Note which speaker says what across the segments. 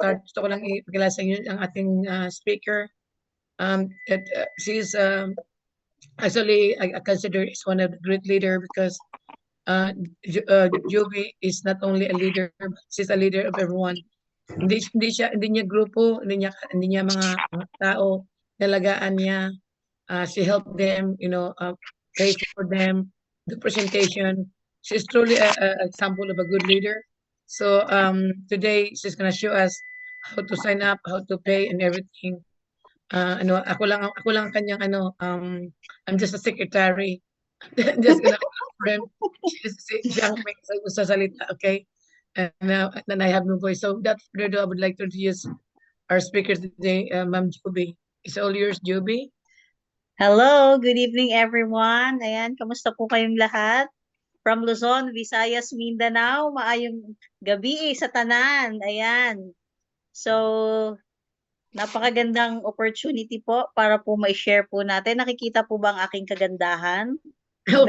Speaker 1: start, gusto ko lang ipakilala sa inyo ang ating speaker. She's actually, I consider is one of the great leader because Joby is not only a leader, but she's a leader of everyone. Hindi niya grupo, hindi niya mga tao, dalagaan niya. She helped them, pay for them, the presentation. She's truly a example of a good leader. So today she's gonna show us how to sign up, how to pay, and everything. Ako lang ang kanyang I'm just a secretary. Just gonna friend. Siya ang may sasalita, okay? And I have no voice. So without further ado, I would like to introduce our speaker today, Ma'am Joby. It's all yours, Joby.
Speaker 2: Hello, good evening everyone. Ayan, kamusta po kayong lahat? From Luzon, Visayas, Mindanao, maayong gabi sa tanan. Ayan. So, napakagandang opportunity po para po mai-share po natin. Nakikita po ba ang aking kagandahan?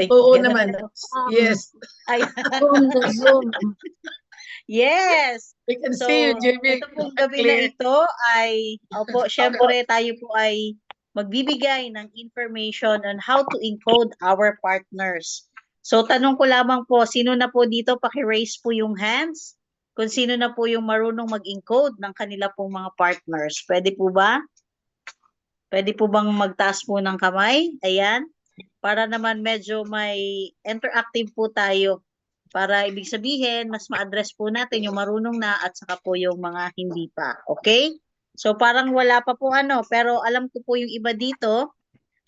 Speaker 1: Oo naman. Yes.
Speaker 2: Ayan.
Speaker 3: Zoom.
Speaker 2: Yes.
Speaker 1: We can see you, Jimmy.
Speaker 2: Ito pong gabi na ito ay, syempre tayo po ay magbibigay ng information on how to encode our partners. So, tanong ko lamang po, sino na po dito, paki-raise po yung hands? Kung sino na po yung marunong mag-encode ng kanila pong mga partners. Pwede po ba? Pwede po bang magtaas po ng kamay? Ayan. Para naman medyo may interactive po tayo. Para ibig sabihin, mas ma-address po natin yung marunong na at saka po yung mga hindi pa. Okay? So parang wala pa po pero alam ko po yung iba dito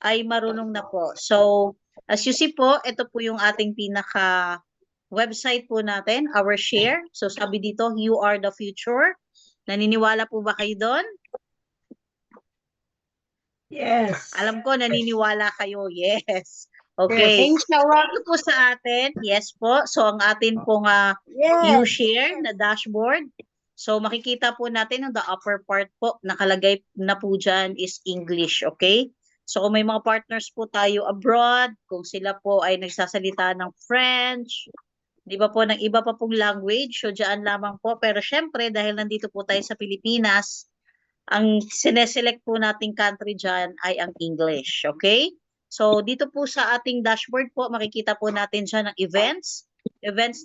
Speaker 2: ay marunong na po. So as you see po, ito po yung ating pinaka website po natin, our share. So sabi dito, you are the future. Naniniwala po ba kayo doon?
Speaker 1: Yes.
Speaker 2: Alam ko, naniniwala kayo. Yes. Okay.
Speaker 3: Yes.
Speaker 2: Ito po sa atin. Yes po. So ang atin pong you share na dashboard. So makikita po natin on the upper part po, nakalagay na po dyan is English. Okay? So kung may mga partners po tayo abroad, kung sila po ay nagsasalita ng French, di ba po, ng iba pa pong language, so dyan lamang po. Pero syempre, dahil nandito po tayo sa Pilipinas, ang sineselect po nating country dyan ay ang English. Okay? So dito po sa ating dashboard po, makikita po natin dyan ang events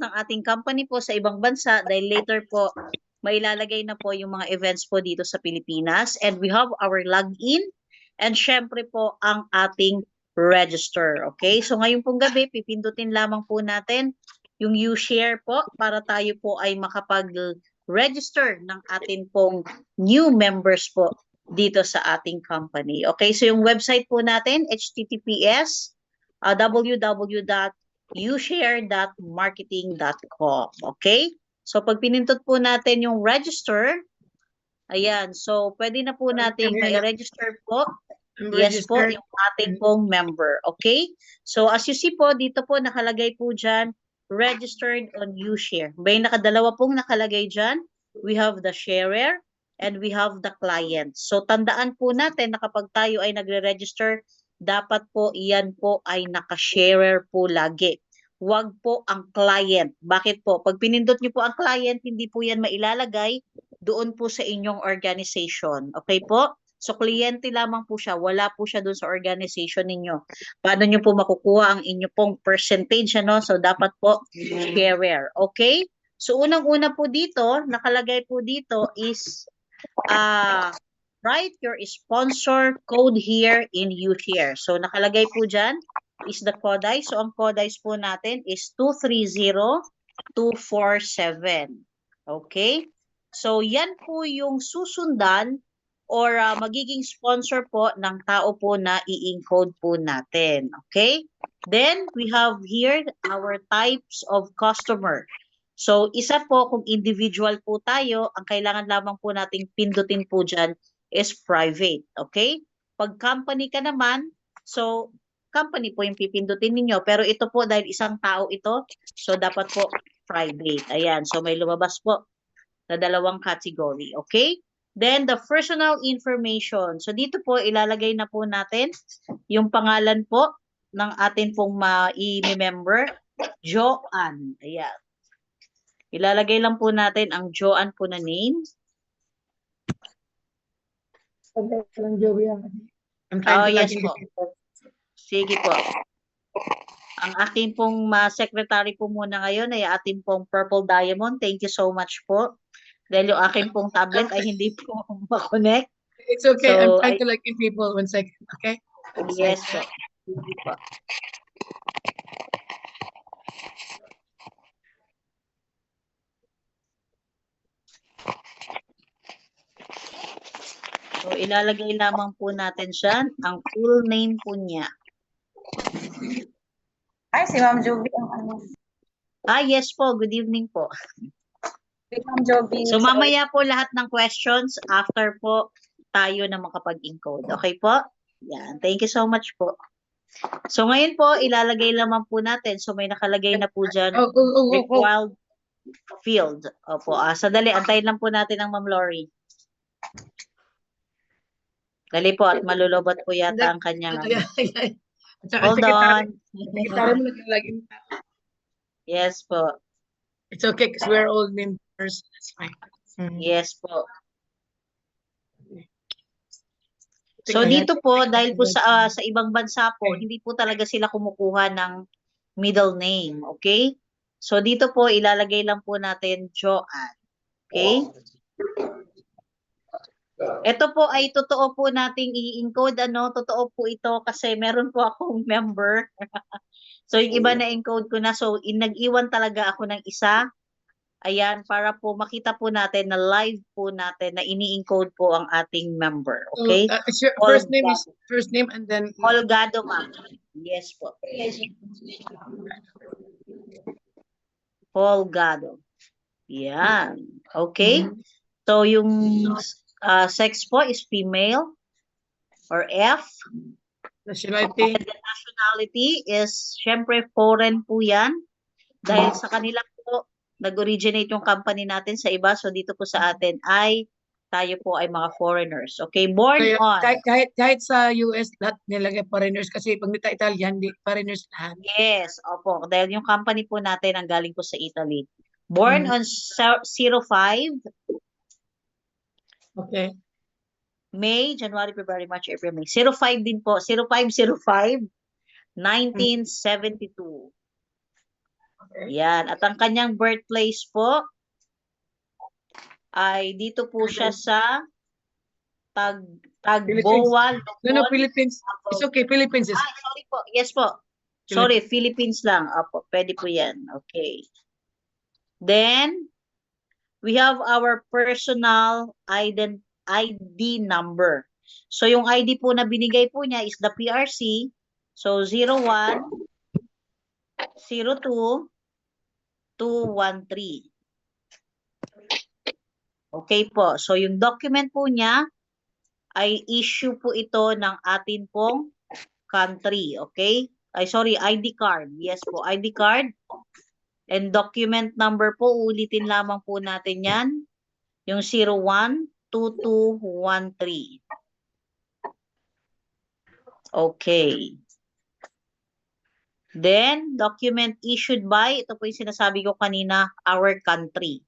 Speaker 2: ng ating company po sa ibang bansa dahil later po, mailalagay na po yung mga events po dito sa Pilipinas. And we have our login and syempre po ang ating register. Okay? So ngayon pong gabi, pipindutin lamang po natin yung you share po para tayo po ay makapag-register ng atin pong new members po dito sa ating company. Okay? So yung website po natin, https www.ushare.marketing.com. Okay? So pag pinindot po natin yung register, ayan, so pwede na po natin i-register po. Yes po, yung ating pong member. Okay? So as you see po, dito po nakalagay po dyan, registered on UShare. May nakadalawa pong nakalagay dyan. We have the sharer and we have the client. So tandaan po natin na kapag tayo ay nagre-register, dapat po iyan po ay naka-sharer po lagi. Huwag po ang client. Bakit po? Pag pinindot niyo po ang client, hindi po yan mailalagay doon po sa inyong organization. Okay po? So, kliyente lamang po siya. Wala po siya doon sa organization ninyo. Paano niyo po makukuha ang inyo pong percentage? So, dapat po sharer. Okay? So, unang-una po dito, nakalagay po dito is write your sponsor code here in UShare. So, nakalagay po dyan is the CODICE. So, ang CODICE po natin is 230247. Okay? So, yan po yung susundan or magiging sponsor po ng tao po na i-encode po natin. Okay? Then, we have here our types of customer. So, isa po, kung individual po tayo, ang kailangan lamang po nating pindutin po dyan is private. Okay? Pag company ka naman, so, company po yung pipindutin ninyo. Pero ito po, dahil isang tao ito, so dapat po private. Ayan. So, may lumabas po na dalawang category. Okay? Then, the personal information. So, dito po, ilalagay na po natin yung pangalan po ng atin pong ma-i-member, Joanne. Ayan. Ilalagay lang po natin ang Joanne po na name.
Speaker 1: Okay lang, Joey. I'm
Speaker 2: Oh,
Speaker 1: trying to log
Speaker 2: yes
Speaker 1: in the
Speaker 2: po.
Speaker 1: people.
Speaker 2: Sige po. Ang aking pong secretary po muna ngayon ay ating pong Purple Diamond. Thank you so much po. Dahil yung aking pong tablet ay hindi po makonect.
Speaker 1: It's okay. I'm
Speaker 2: So,
Speaker 1: trying to log in people. 1 second. Okay. 1
Speaker 2: yes
Speaker 1: second.
Speaker 2: po. Sige po. So, ilalagay lamang po natin siya, ang full name po niya.
Speaker 3: Ay, si Ma'am Joby ang ano.
Speaker 2: Yes po. Good evening po.
Speaker 3: Si Ma'am Joby.
Speaker 2: So, mamaya po lahat ng questions after po tayo na makapag-encode. Okay po? Yan. Thank you so much po. So, ngayon po, ilalagay lamang po natin. So, may nakalagay na po dyan, required field. Opo. Sadali, antayin lang po natin ang Ma'am Lori. Dali po at malulobot po yata ang kanyang. Hold on.
Speaker 1: Secretary mo nag-login.
Speaker 2: Yes po.
Speaker 1: It's okay because we're all members. That's fine.
Speaker 2: Yes po. So dito po, dahil po sa ibang bansa po, hindi po talaga sila kumukuha ng middle name. Okay? So dito po, ilalagay lang po natin Joanne. Okay? Ito po ay totoo po nating i-encode. Totoo po ito kasi meron po akong member. So yung iba na-encode ko na. So nag-iwan talaga ako ng isa. Ayan, para po makita po natin na live po natin na ini-encode po ang ating member. Okay?
Speaker 1: So, your first name is first name and then
Speaker 2: Olgado, ma'am. Yes po. Olgado. Yan. Okay? So yung sex po is female or F.
Speaker 1: nationality.
Speaker 2: And the nationality is syempre foreign po yan. Dahil sa kanila po, nag-originate yung company natin sa iba. So dito po sa atin ay tayo po ay mga foreigners. Okay, born
Speaker 1: Kaya,
Speaker 2: on.
Speaker 1: kahit sa US, lahat nilagay foreigners kasi pag nita Italian, di foreigners lahat.
Speaker 2: Yes, opo. Dahil yung company po natin ang galing po sa Italy. Born on 05.
Speaker 1: Okay.
Speaker 2: May, January, February, March, April, May. 05 din po. 0505, 1972.
Speaker 1: Okay.
Speaker 2: Yan. At ang kanyang birthplace po ay dito po siya sa Tagboa,
Speaker 1: No, Philippines. It's okay, Philippines is.
Speaker 2: sorry po. Yes po. Sorry, Philippines lang. Opo, pwede po yan. Okay. Then, we have our personal ID number. So, yung ID po na binigay po niya is the PRC. So, 01, 02, 213. Okay po. So, yung document po niya ay issue po ito ng atin pong country. Okay? ID card. Yes po, ID card. And document number po, ulitin lamang po natin yan. Yung 012213. Okay. Then, document issued by, ito po yung sinasabi ko kanina, our country.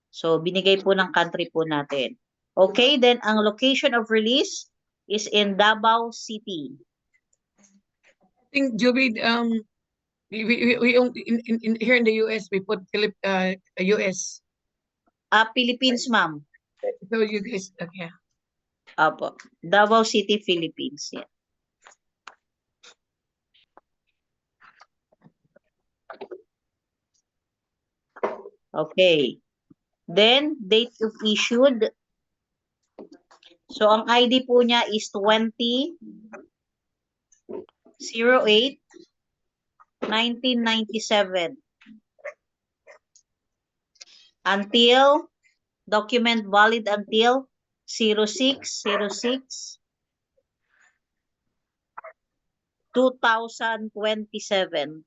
Speaker 2: So, binigay po ng country po natin. Okay, then ang location of release is in Davao City.
Speaker 1: I think, Joby, we here in the US, we put US.
Speaker 2: Philippines, ma'am.
Speaker 1: So you guys, okay.
Speaker 2: Apo. Davao City, Philippines. Yeah. Okay. Then, date of issued. So, ang ID po niya is 20/08/1997. Until, document valid until 06/06/2027.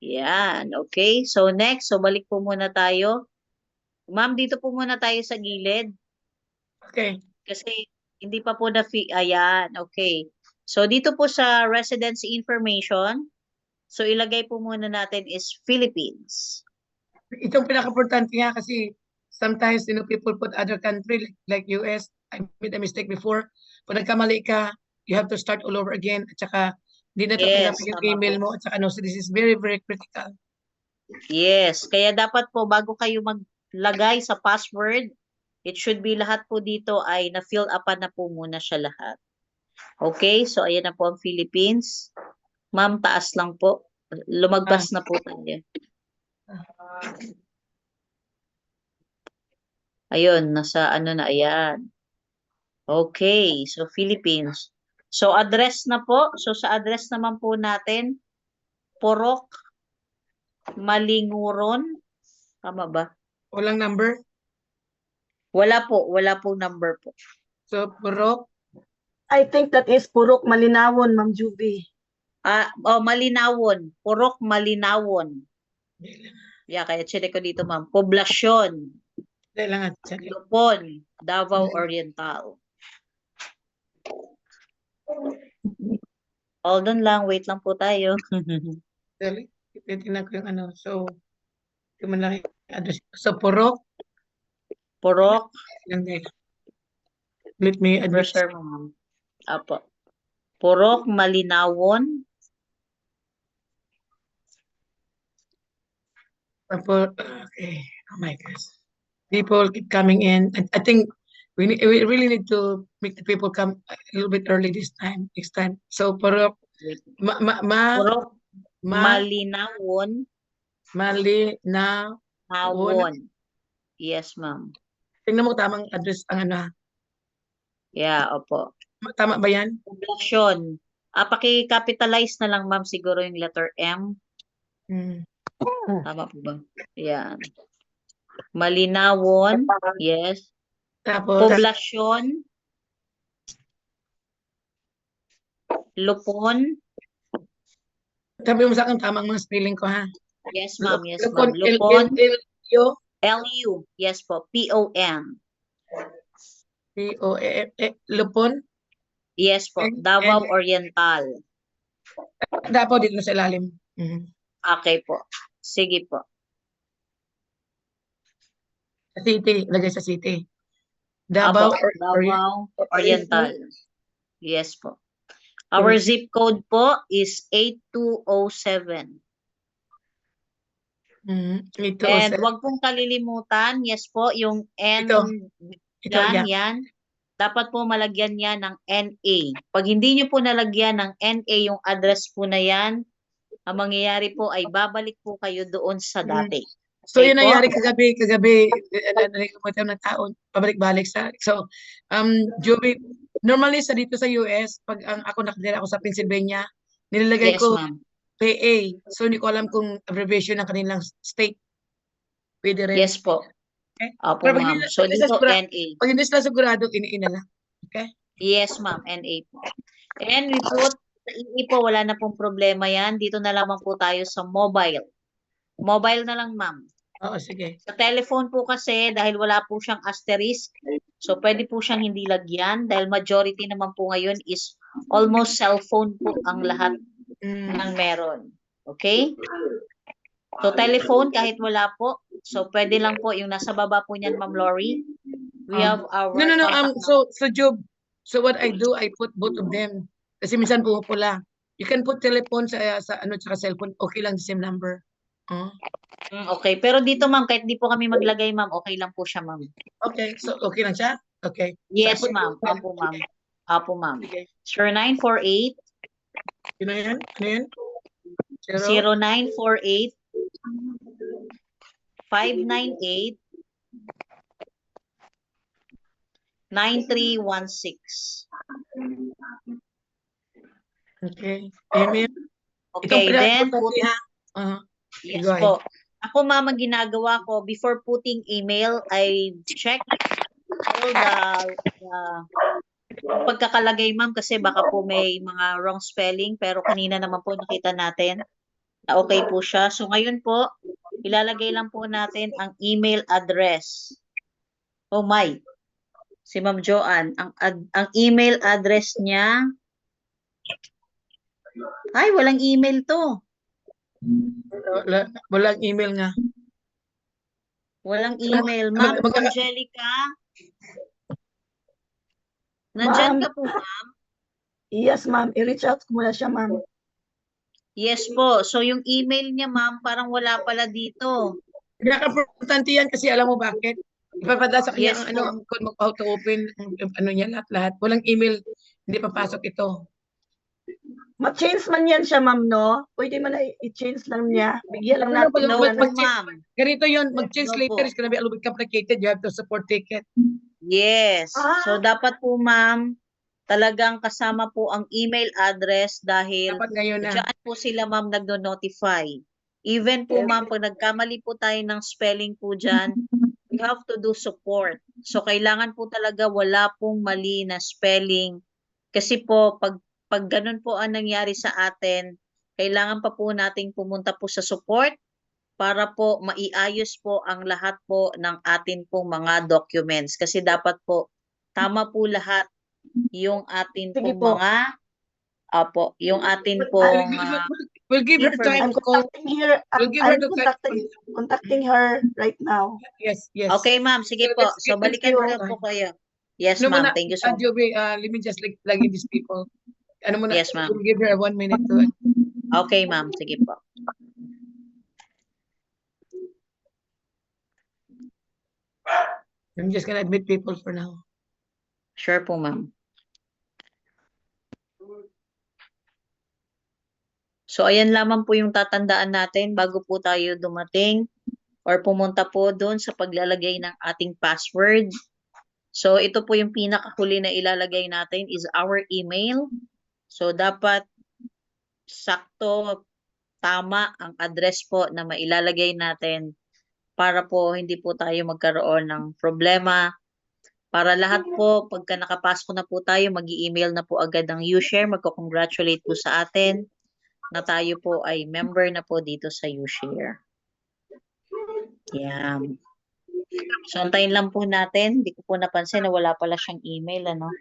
Speaker 2: Yan, okay. So next, balik po muna tayo. Ma'am, dito po muna tayo sa gilid.
Speaker 1: Okay.
Speaker 2: Kasi hindi pa po ayan, okay. So dito po sa residency information, so ilagay po muna natin is Philippines.
Speaker 1: Itong pinaka-importante nga kasi sometimes, people put other country like US. I made a mistake before. Pag nagkamali ka, you have to start all over again. At saka, hindi na
Speaker 2: Yes,
Speaker 1: tatanggapin yung
Speaker 2: tama
Speaker 1: email
Speaker 2: po.
Speaker 1: mo. At saka, no, so this is very, very critical.
Speaker 2: Yes, kaya dapat po bago kayo maglagay sa password, it should be lahat po dito ay na-fill upan na po muna siya lahat. Okay, so ayan na po ang Philippines. Ma'am, taas lang po. Lumagpas na po tayo. Ayun, nasa ano na, ayan. Okay, so Philippines. So address na po. So sa address naman po natin, Porok, Malinguron. Tama ba?
Speaker 1: Walang number.
Speaker 2: Wala po number po.
Speaker 1: So, Purok,
Speaker 4: I think that is Purok Malinawon, Ma'am Juby.
Speaker 2: Malinawon. Porok, Malinawon. Yeah, kaya check ko dito, ma'am. Poblasyon,
Speaker 1: kailangan check.
Speaker 2: Lupon, Davao Oriental. Hold on lang, wait lang po tayo.
Speaker 1: Dali, titignan ko yung ano. So, yung malaki address. So, Purok,
Speaker 2: Porok,
Speaker 1: lang dahil. Let me address.
Speaker 2: reserve mo, ma'am. Apo. Porok, Malinawon.
Speaker 1: Okay. Oh my gosh. People keep coming in. I think we really need to make the people come a little bit early next time. So, Purok,
Speaker 2: Porok,
Speaker 1: ma,
Speaker 2: Malinawon.
Speaker 1: mali, na,
Speaker 2: Nawon. Yes, ma'am.
Speaker 1: tingnan mo tamang address ang ano ha.
Speaker 2: Yeah, opo.
Speaker 1: Tama ba yan?
Speaker 2: Poblasyon. Paki-capitalize na lang, ma'am, siguro yung letter M.
Speaker 1: Hmm.
Speaker 2: Tama po ba? Yan. Malinawon. Yes.
Speaker 1: Tapos,
Speaker 2: Poblasyon. Lupon.
Speaker 1: sabi mo sa akin tamang mga spelling ko ha.
Speaker 2: Yes, ma'am. Yes,
Speaker 1: Lupon,
Speaker 2: ma'am. Lupon.
Speaker 1: L-L-L-U,
Speaker 2: L-U. Yes po. P-O-N.
Speaker 1: P-O-E, Lupon.
Speaker 2: Yes po. Davao Oriental.
Speaker 1: Dapo dito sa ilalim. Mhm.
Speaker 2: Okay po. Sige po.
Speaker 1: Sa city, lagay sa city. Davao,
Speaker 2: Apo, Davao Oriental. Yes po. Our zip code po is 8207.
Speaker 1: Ito,
Speaker 2: And wag pong kalilimutan, yes po, yung N
Speaker 1: ito,
Speaker 2: yan,
Speaker 1: yeah.
Speaker 2: yan. Dapat po malagyan niya ng NA. Pag hindi niyo po nalagyan ng NA yung address po na yan, ang mangyayari po ay babalik po kayo doon sa dati.
Speaker 1: So,
Speaker 2: Okay
Speaker 1: yun
Speaker 2: po?
Speaker 1: nangyari kagabi, nagkakita ng tao, pabalik-balik sa, so, Joey, normally sa dito sa US, pag ako nakatira ako sa Pennsylvania, nilalagay
Speaker 2: Yes,
Speaker 1: ko
Speaker 2: ma'am.
Speaker 1: PA, so hindi ko alam kung abbreviation ng kanilang state. Pwede rin.
Speaker 2: Yes po.
Speaker 1: Okay.
Speaker 2: Opo,
Speaker 1: Pero pag
Speaker 2: ma'am.
Speaker 1: hindi-
Speaker 2: So,
Speaker 1: pag
Speaker 2: dito
Speaker 1: sigura-
Speaker 2: NA.
Speaker 1: Pag hindi sila sigurado, iniina lang.
Speaker 2: Yes, ma'am. NA po. And we put, sa EE po, wala na pong problema yan. Dito na lamang po tayo sa mobile. Mobile na lang, ma'am.
Speaker 1: Oo, sige.
Speaker 2: Sa telephone po kasi, dahil wala po siyang asterisk, so pwede po siyang hindi lagyan dahil majority naman po ngayon is almost cellphone po ang lahat ng meron. Okay? So telephone, kahit wala po, so pwede lang po yung nasa baba po niyan, Ma'am Lori. We have our
Speaker 1: No,
Speaker 2: contact
Speaker 1: so Job, so what I do, I put both of them. Kasi minsan pumupula. You can put telephone sa ano, tsaka cellphone, okay lang the same number.
Speaker 2: Okay, pero dito ma'am, kahit di po kami maglagay ma'am, okay lang po siya ma'am.
Speaker 1: Okay, so okay lang siya? Okay.
Speaker 2: Yes
Speaker 1: So, I put-
Speaker 2: ma'am, apo ma'am. Apo ma'am.
Speaker 1: Sige.
Speaker 2: 0948
Speaker 1: Ano yan? Ano yan?
Speaker 2: 0948 598 9316.
Speaker 1: Okay. Email.
Speaker 2: Okay, then put, yes
Speaker 1: Go ahead.
Speaker 2: po. Ako ma'am, ang ginagawa ko before putting email, I check all the pagkakalagay ma'am kasi baka po may mga wrong spelling pero kanina naman po nakita natin na okay po siya. So ngayon po, ilalagay lang po natin ang email address. Oh my. Si Ma'am Joanne, ang email address niya, ay walang email to.
Speaker 1: Walang email nga.
Speaker 2: Walang email. Ma'am Angelica, nandyan
Speaker 4: Ma'am.
Speaker 2: ka po, ma'am?
Speaker 4: Yes, ma'am. I-reach out ko muna siya, ma'am.
Speaker 2: Yes po. So yung email niya, ma'am, parang wala pala dito.
Speaker 1: Pinaka-importante yan kasi alam mo bakit? Ipapadala sa kanya
Speaker 2: Yes
Speaker 1: ang ang code mo how to open ang ano niya lahat. Walang email, hindi papasok ito.
Speaker 4: Ma-change man yan siya, ma'am, no? Pwede man na i-change lang niya. Bigyan lang natin.
Speaker 2: No
Speaker 4: muna
Speaker 2: po,
Speaker 4: ng-
Speaker 2: ma'am.
Speaker 1: Ganito yun, mag-change
Speaker 2: No
Speaker 1: later
Speaker 2: po.
Speaker 1: is gonna be a little bit complicated. You have to support ticket.
Speaker 2: Yes.
Speaker 4: Ah.
Speaker 2: So dapat po, ma'am, talagang kasama po ang email address dahil
Speaker 1: Dapat ngayon na.
Speaker 2: diyan po sila, ma'am, nagno-notify. Even po, ma'am, pag nagkamali po tayo ng spelling po dyan, we have to do support. So kailangan po talaga wala pong mali na spelling. Kasi po, pag ganun po ang nangyari sa atin, kailangan pa po nating pumunta po sa support para po maiayos po ang lahat po ng atin pong mga documents. Kasi dapat po, tama po lahat yung atin
Speaker 4: Sige
Speaker 2: pong
Speaker 4: po.
Speaker 2: mga, yung atin pong,
Speaker 1: We'll give her time
Speaker 4: I'm
Speaker 1: to call.
Speaker 4: contacting her.
Speaker 1: We'll give her
Speaker 4: I'm
Speaker 1: the time.
Speaker 4: contacting her right now.
Speaker 1: Yes, yes.
Speaker 2: okay, ma'am, sige
Speaker 1: So,
Speaker 2: po.
Speaker 1: let's
Speaker 2: So
Speaker 1: get- let's
Speaker 2: balikan
Speaker 1: give her
Speaker 2: ko po
Speaker 1: time.
Speaker 2: kayo. Yes,
Speaker 1: No,
Speaker 2: ma'am.
Speaker 1: muna,
Speaker 2: Thank you so much.
Speaker 1: Joby, let me just plug in these people. Ano muna,
Speaker 2: Yes, ma'am.
Speaker 1: we'll give her 1 minute to.
Speaker 2: Okay, ma'am. Sige po.
Speaker 1: I'm just gonna admit people for now.
Speaker 2: Sure po, ma'am. So, ayan lamang po yung tatandaan natin bago po tayo dumating or pumunta po doon sa paglalagay ng ating password. So, ito po yung pinakahuli na ilalagay natin is our email. So, dapat sakto, tama ang address po na mailalagay natin para po hindi po tayo magkaroon ng problema. Para lahat po, pagka nakapasok na po tayo, mag-i-email na po agad ng UShare, magko-congratulate po sa atin na tayo po ay member na po dito sa UShare. Yan. So, antayin lang po natin. Hindi ko po napansin na wala pala siyang email, ano?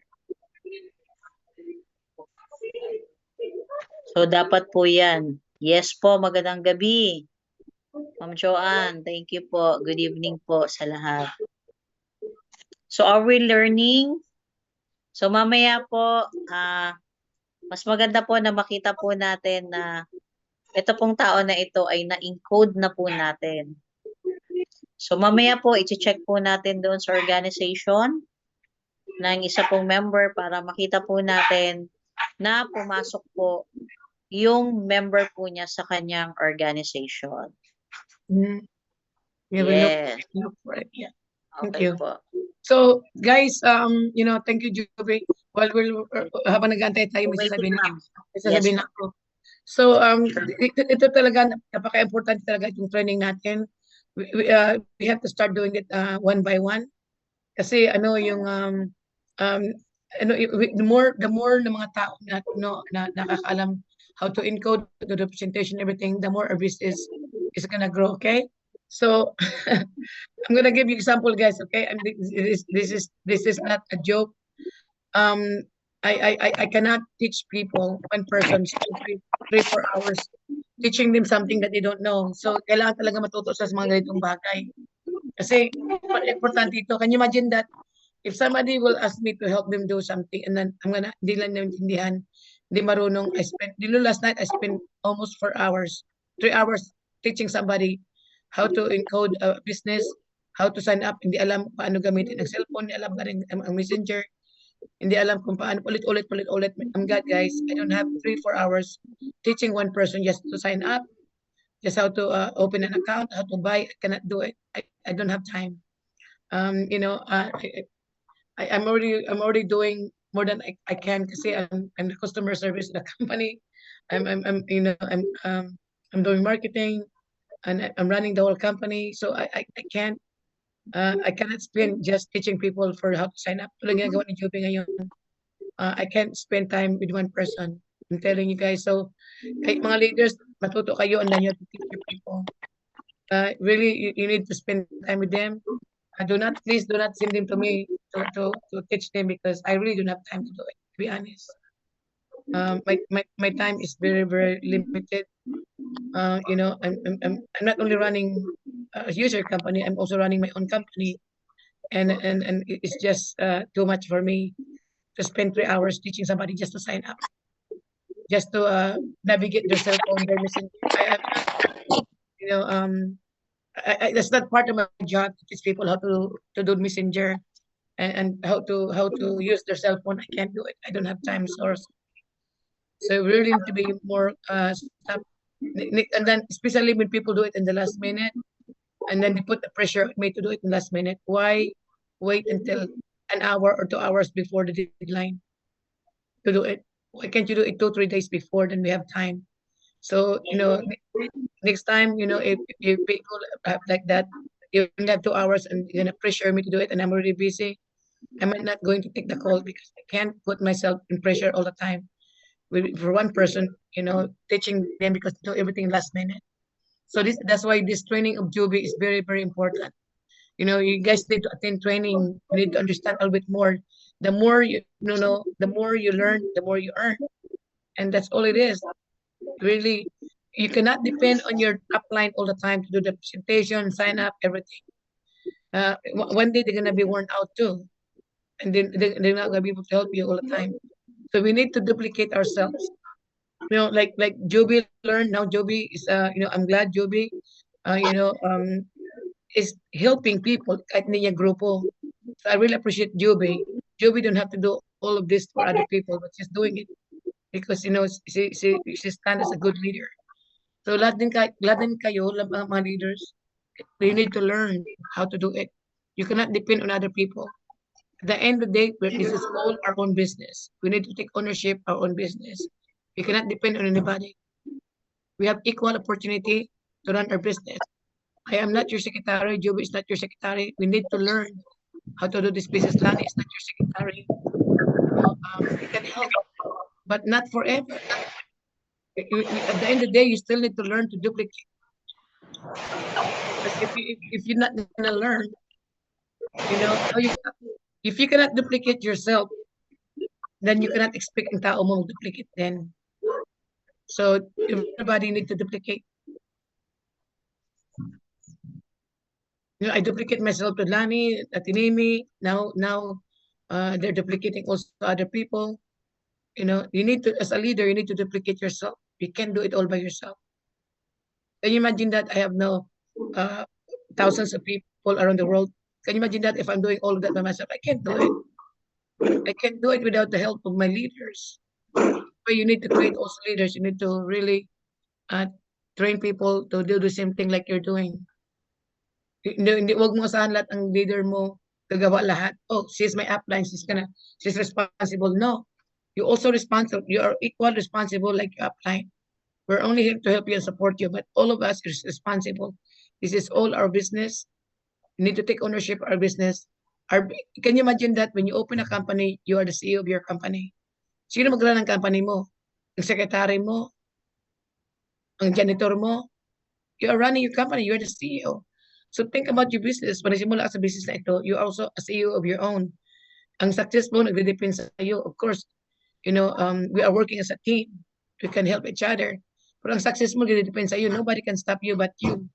Speaker 2: So, dapat po yan. Yes po, magandang gabi. Ma'am Joanne, thank you po. Good evening po sa lahat. So, are we learning? So, mamaya po, mas maganda po na makita po natin na ito pong tao na ito ay na-encode na po natin. So, mamaya po, i-check po natin doon sa organization ng isa pong member para makita po natin na pumasok po yung member po niya sa kanyang organization.
Speaker 1: Mm. Yeah, we
Speaker 2: Yes.
Speaker 1: look for it. Yeah. Thank
Speaker 2: Okay
Speaker 1: you.
Speaker 2: po.
Speaker 1: So, guys, thank you, Joby. While habang nag-aantay tayo, may
Speaker 2: Waiting,
Speaker 1: sasabihin
Speaker 2: ma'am.
Speaker 1: sasabihin
Speaker 2: Yes,
Speaker 1: ako. So,
Speaker 2: Sure.
Speaker 1: ito talaga, napaka-importante talaga yung training natin. We have to start doing it one by one. Kasi the more ng mga tao na nakakaalam how to encode the representation, everything, the more our business is gonna grow. Okay, so I'm gonna give you example, guys. Okay, this is not a joke. I cannot teach people, one person, 3-4 hours teaching them something that they don't know. So kailangan talaga matuto sa mga ganitong bagay. Kasi importante ito. Can you imagine that if somebody will ask me to help them do something and then hindi lang naintindihan, hindi marunong, last night I spent almost 4 hours, 3 hours teaching somebody how to encode a business, how to sign up, hindi alam paano gamitin ang cellphone, hindi alam pa rin ang messenger, hindi alam kung paano, ulit. I'm God, guys, I don't have 3-4 hours teaching one person just to sign up, just how to open an account, how to buy. I cannot do it. I don't have time. I'm already doing more than I can kasi I'm the customer service of the company. I'm doing marketing and I'm running the whole company. So I can't I cannot spend just teaching people for how to sign up. Tulad ginagawa ni Joby ngayon. I can't spend time with one person. I'm telling you guys. So, mga leaders, matuto kayo and then you have to teach your people. Really, you need to spend time with them. Please do not send them to me to teach them because I really don't have time to do it, to be honest. My time is very, very limited. You know, I'm not only running a user company, I'm also running my own company, and it's just too much for me to spend 3 hours teaching somebody just to sign up, just to navigate their cell phone, their messenger. I am not, you know, that's not part of my job to teach people how to do messenger and how to use their cell phone. I can't do it. I don't have time source. So we really need to be more stop. And then especially when people do it in the last minute, and then they put the pressure on me to do it in last minute. Why wait until an hour or 2 hours before the deadline to do it? Why can't you do it 2, 3 days before? Then we have time. So next time, if people have like that, you only have 2 hours and you're gonna pressure me to do it, and I'm already busy. I'm not going to take the call because I can't put myself in pressure all the time. For one person, teaching them because they do everything last minute. So that's why this training of Juby is very, very important. You guys need to attend training. You need to understand a little bit more. The more the more you learn, the more you earn. And that's all it is. Really, you cannot depend on your upline all the time to do the presentation, sign up, everything. One day they're gonna be worn out too, and then they're not gonna be able to help you all the time. So we need to duplicate ourselves. Like Joby learned now. Joby is I'm glad Joby, uh, you know, um, is helping people at Niya Grupo. So I really appreciate Joby. Joby don't have to do all of this for other people, but she's doing it because she stands as a good leader. So lahat din kayo, mga leaders, you need to learn how to do it. You cannot depend on other people. At the end of the day, this is all our own business. We need to take ownership of our own business. We cannot depend on anybody. We have equal opportunity to run our business. I am not your secretary. Joby is not your secretary. We need to learn how to do this business. Lani is not your secretary. We can help, but not forever. At the end of the day, you still need to learn to duplicate. Because if you're not gonna learn, if you cannot duplicate yourself, then you cannot expect ang tao mo duplicate then. So everybody need to duplicate. I duplicate myself to Lani, Atinimi. Now, they're duplicating also other people. You need to, as a leader, you need to duplicate yourself. You can't do it all by yourself. Can you imagine that I have no thousands of people around the world? Can you imagine that if I'm doing all of that by myself? I can't do it. I can't do it without the help of my leaders. But you need to create also leaders. You need to really train people to do the same thing like you're doing. Hindi, wag mo asahan lahat ang leader mo gagawa lahat. Oh, she's my upline, she's responsible. No. You also responsible. You are equal responsible like your upline. We're only here to help you and support you, but all of us is responsible. This is all our business. You need to take ownership of our business. Can you imagine that when you open a company, you are the CEO of your company? Sino mag-run ng company mo? Ang secretary mo? Ang janitor mo? You are running your company. You are the CEO. So think about your business. Pag nagsimula ka sa business na ito, you are also a CEO of your own. Ang success mo, nagde-depend sa iyo. Of course, we are working as a team. We can help each other. Pero ang success mo, nagde-depend sa iyo. Nobody can stop you but you.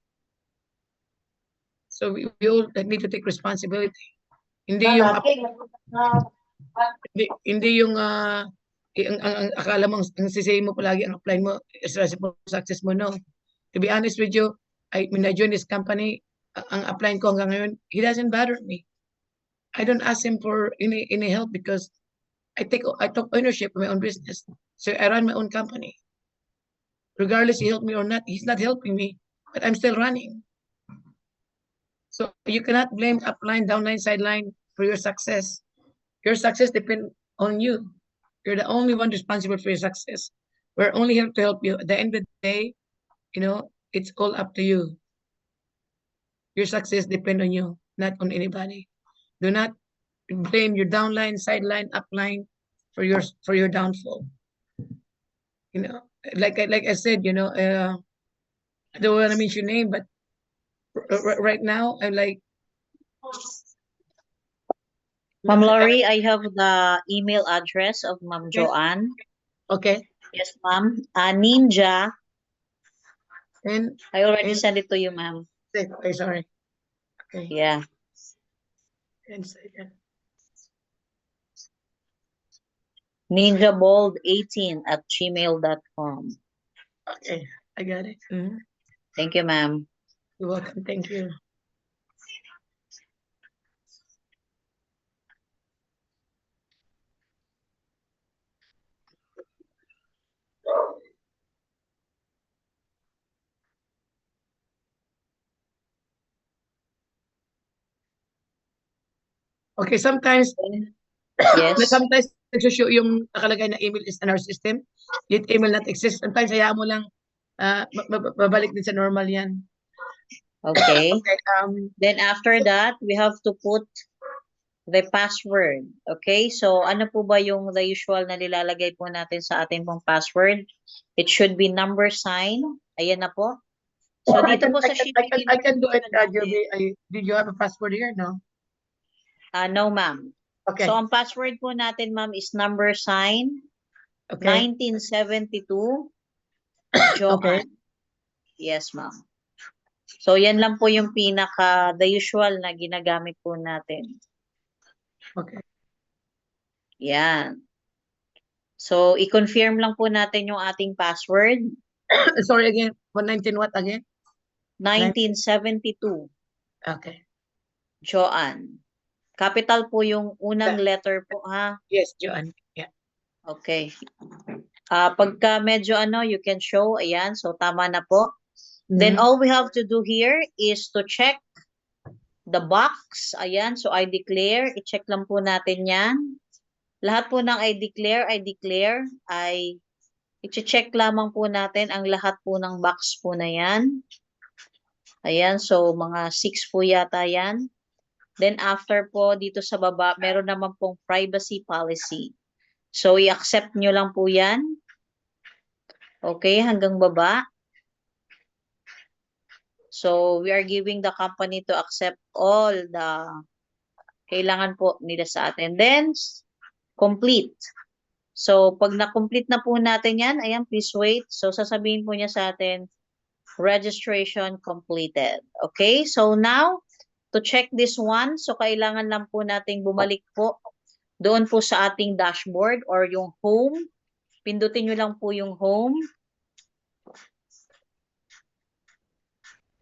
Speaker 1: So we all need to take responsibility. Hindi yung ang akala mo ang sisay mo palagi ang apply mo is responsible for success mo. No. To be honest with you, when I joined this company, ang apply ko hanggang ngayon, he doesn't bother me. I don't ask him for any help because I took ownership of my own business. So I run my own company. Regardless he helped me or not, he's not helping me, but I'm still running. So you cannot blame upline, downline, sideline for your success. Your success depends on you. You're the only one responsible for your success. We're only here to help you. At the end of the day, it's all up to you. Your success depends on you, not on anybody. Do not blame your downline, sideline, upline for your downfall. Like I said, I don't want to mention your name, but right now I'm like,
Speaker 2: Ma'am Lori, I have the email address of Ma'am Joanne.
Speaker 1: Okay.
Speaker 2: Yes, ma'am. Ninja.
Speaker 1: And
Speaker 2: I already
Speaker 1: and
Speaker 2: sent it to you, ma'am.
Speaker 1: okay, sorry. Okay.
Speaker 2: Yeah.
Speaker 1: And second.
Speaker 2: ninjabold18@gmail.com.
Speaker 1: Okay, I got it. Mhm.
Speaker 2: Thank you, ma'am.
Speaker 1: You're welcome. Thank you. Okay, sometimes
Speaker 2: Yes.
Speaker 1: sometimes nagso-show yung nakalagay na email is in our system. Yet email not exist. Sometimes hayaan mo lang babalik din sa normal yan.
Speaker 2: Okay.
Speaker 1: Okay,
Speaker 2: Then after that, we have to put the password. Okay? So, ano po ba yung the usual na nilalagay po natin sa ating pong password? It should be number sign. Ayan na po. So, dito po sa sheet.
Speaker 1: I can do it, Joby. Did you have a password here? No?
Speaker 2: No, ma'am.
Speaker 1: Okay.
Speaker 2: So, ang password po natin, ma'am, is number sign
Speaker 1: Okay.
Speaker 2: 1972 Joanne.
Speaker 1: Okay.
Speaker 2: Yes, ma'am. So, yan lang po yung the usual na ginagamit po natin.
Speaker 1: Okay.
Speaker 2: Yan. So, i-confirm lang po natin yung ating password.
Speaker 1: Sorry again. 119 what again?
Speaker 2: 1972
Speaker 1: Okay.
Speaker 2: Joanne. Capital po yung unang letter po, ha?
Speaker 1: Yes, Joanne. Yeah.
Speaker 2: Okay. Pagka medyo you can show. Ayan. So, tama na po. Then, all we have to do here is to check the box. Ayan. So, I declare. I-check lang po natin yan. Lahat po ng I declare, i-check lamang po natin ang lahat po ng box po na yan. Ayan. So, mga 6 po yata yan. Then, after po, dito sa baba, meron naman pong privacy policy. So, i-accept nyo lang po yan. Okay, hanggang baba. So, we are giving the company to accept all the kailangan po nila sa atin. Then, complete. So, pag na-complete na po natin yan, ayan, please wait. So, sasabihin po niya sa atin, registration completed. Okay, so now, to check this one, so kailangan lang po nating bumalik po doon po sa ating dashboard or yung home. Pindutin nyo lang po yung home.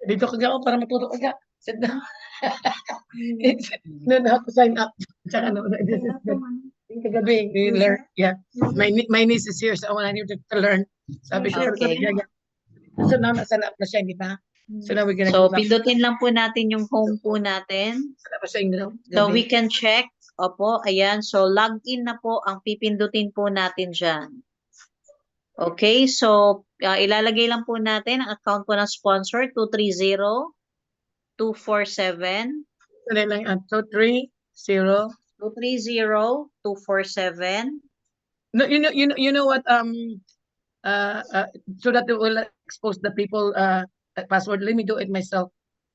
Speaker 1: Dito ka para matuto ka. Sit down. No, how to sign up. Tsaka this is good. Kagabi, we learn. Yeah. My niece is here, so I need to learn. Sabi ko,
Speaker 2: Okay.
Speaker 1: So now, nasa up na siya, di ba? So now we're gonna
Speaker 2: So,
Speaker 1: go back.
Speaker 2: pindutin lang po natin yung home po natin.
Speaker 1: Wala pa siya yung
Speaker 2: So, we can check. Opo, ayan. So, login na po ang pipindutin po natin dyan. Okay, so, ilalagay lang po natin ang account po ng sponsor, 230-247.
Speaker 1: Sanay lang, 230.
Speaker 2: 230-247.
Speaker 1: No, you know what? So that it will expose the people password. Let me do it myself.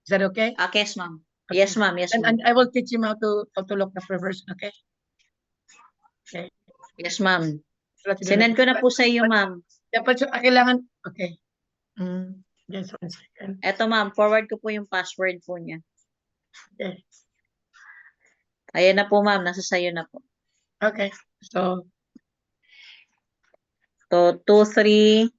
Speaker 1: Is that okay?
Speaker 2: Yes, ma'am. Yes, ma'am. Yes, ma'am.
Speaker 1: And I will teach him how to look up reverse. Okay. Okay.
Speaker 2: Yes, ma'am.
Speaker 1: So that's
Speaker 2: Sinend ko na po sa iyo, ma'am.
Speaker 1: Yeah, but kailangan. Okay. Just 1 second.
Speaker 2: Eto, ma'am. Forward ko po yung password po niya.
Speaker 1: Okay.
Speaker 2: Ayan na po, ma'am. Nasa sayo na po.
Speaker 1: Okay. So
Speaker 2: 230-247.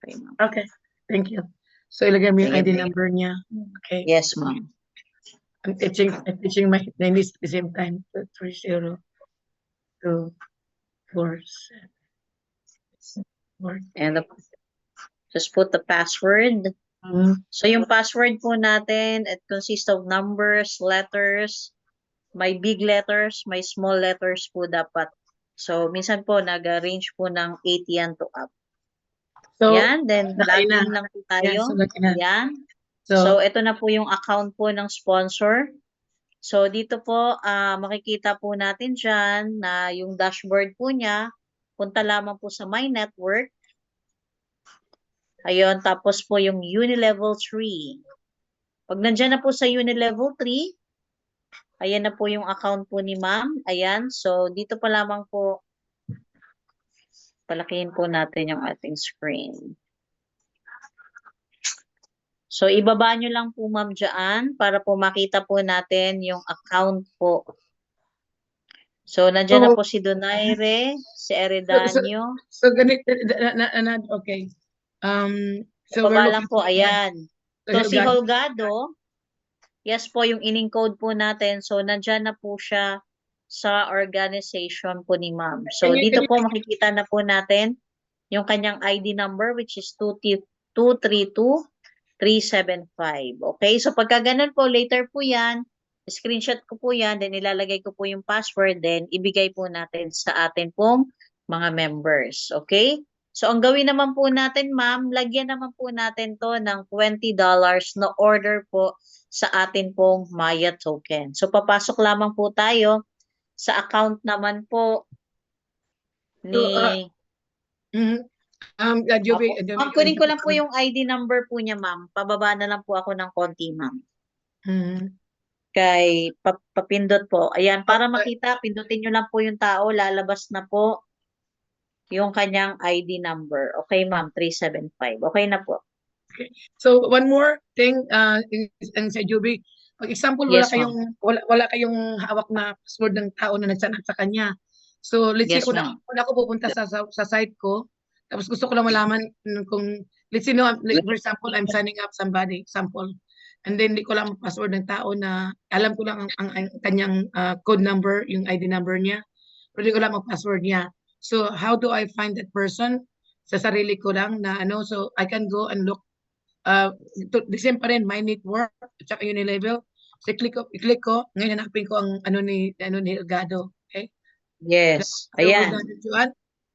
Speaker 2: Okay, ma'am.
Speaker 1: okay. Thank you. So ilagay mo yung
Speaker 2: Sige,
Speaker 1: ID
Speaker 2: sige.
Speaker 1: number niya. Okay.
Speaker 2: Yes, ma'am.
Speaker 1: I'm teaching my niece at the same time. 230-247.
Speaker 2: And just put the password. So, yung password po natin, it consists of numbers, letters, may big letters, may small letters po dapat. So, minsan po, nag-range po ng 8 yan to up.
Speaker 1: So,
Speaker 2: yan, then login lang po tayo. Yan. So, ito na po yung account po ng sponsor. So, dito po, makikita po natin dyan na yung dashboard po niya, punta lamang po sa My Network. Ayun, tapos po yung Unilevel 3. Pag nandyan na po sa Unilevel 3, ayan na po yung account po ni ma'am. Ayan, so dito pa lamang po Palakihin po natin yung ating screen. So, ibaba nyo lang po, ma'am, dyan para po makita po natin yung account po. So, nandiyan na
Speaker 1: So,
Speaker 2: po si Donaire, si
Speaker 1: so,
Speaker 2: Eredanio.
Speaker 1: so ganito, okay. So we're
Speaker 2: Ibaba lang
Speaker 1: looking
Speaker 2: po,
Speaker 1: for
Speaker 2: ayan. So, si
Speaker 1: Holgado.
Speaker 2: Holgado, yes po, yung inning code po natin. So, nandyan na po siya sa organization po ni ma'am. So,
Speaker 1: Can you-
Speaker 2: dito po makikita na po natin yung kanyang ID number, which is 232-375. Okay? So, pagka ganun po, later po yan, screenshot ko po yan, then ilalagay ko po yung password, then ibigay po natin sa atin pong mga members. Okay? So, ang gawin naman po natin, ma'am, lagyan naman po natin to ng $20 na order po sa atin pong Maya token. So, papasok lamang po tayo sa account naman po ni...
Speaker 1: Joby,
Speaker 2: Ma'am, kunin ko lang po yung ID number po niya, ma'am. Pababa na lang po ako ng konti, ma'am. Kay papindot po. Ayan, para makita, pindutin nyo lang po yung tao, lalabas na po yung kanyang ID number. Okay, ma'am, 375. Okay na po.
Speaker 1: So one more thing, and sa Joby, pag example,
Speaker 2: Yes, ma'am.
Speaker 1: wala kayong hawak na password ng tao na nagsanat sa kanya. So let's say
Speaker 2: Yes,
Speaker 1: kung
Speaker 2: ma'am.
Speaker 1: ako pupunta sa site ko, tapos gusto ko lang malaman kung, let's say, no, for example, I'm signing up somebody, example, and then di ko lang password ng tao na alam ko lang ang kanyang code number, yung ID number niya, pero di ko lang ang password niya. So how do I find that person? Sa sarili ko lang na ano, so I can go and look, the same pa rin, my network, at saka Unilevel. So i-click ko, ngayon hanapin ko ang ano ni Delgado. Okay?
Speaker 2: Yes. Ayan.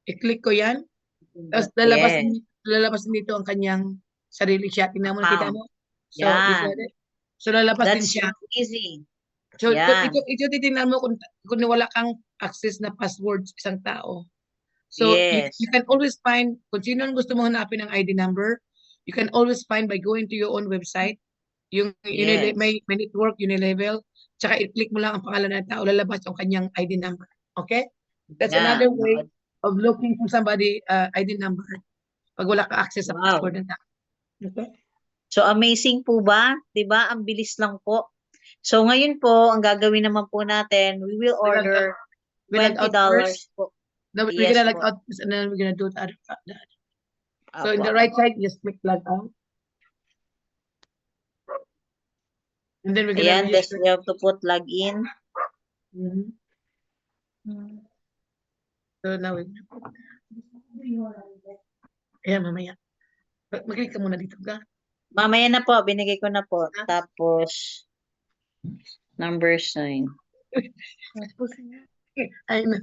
Speaker 1: I-click ko yan. Tapos lalabas dito ang kanyang sarili siya. Tingnan mo, nakita mo? So,
Speaker 2: Yan.
Speaker 1: so lalabas din
Speaker 2: That's
Speaker 1: siya.
Speaker 2: easy.
Speaker 1: So,
Speaker 2: Yan.
Speaker 1: ito titingnan mo kung wala kang access na password sa isang tao. So,
Speaker 2: Yes.
Speaker 1: you can always find, kung sino ang gusto mo hanapin ng ID number, you can always find by going to your own website, yung
Speaker 2: Yes.
Speaker 1: may network, Unilevel, tsaka i-click mo lang ang pangalan ng tao, lalabas ang kanyang ID number. Okay? That's another way of looking for somebody ID number pag wala ka access sa password ng tao. Okay?
Speaker 2: So, amazing po ba? Diba? Ang bilis lang po. So, ngayon po, ang gagawin naman po natin, we will order $20 po.
Speaker 1: No, we're
Speaker 2: Yes,
Speaker 1: gonna log
Speaker 2: po.
Speaker 1: out and then we're gonna do that. So, in
Speaker 2: Apo.
Speaker 1: the right side, just click log out. And then we're gonna
Speaker 2: Ayan, this we have to put login.
Speaker 1: So now ayan, mamaya. Mag-click ka muna dito ka.
Speaker 2: Mamaya na po, binigay ko na po. Tapos, number 9.
Speaker 1: I know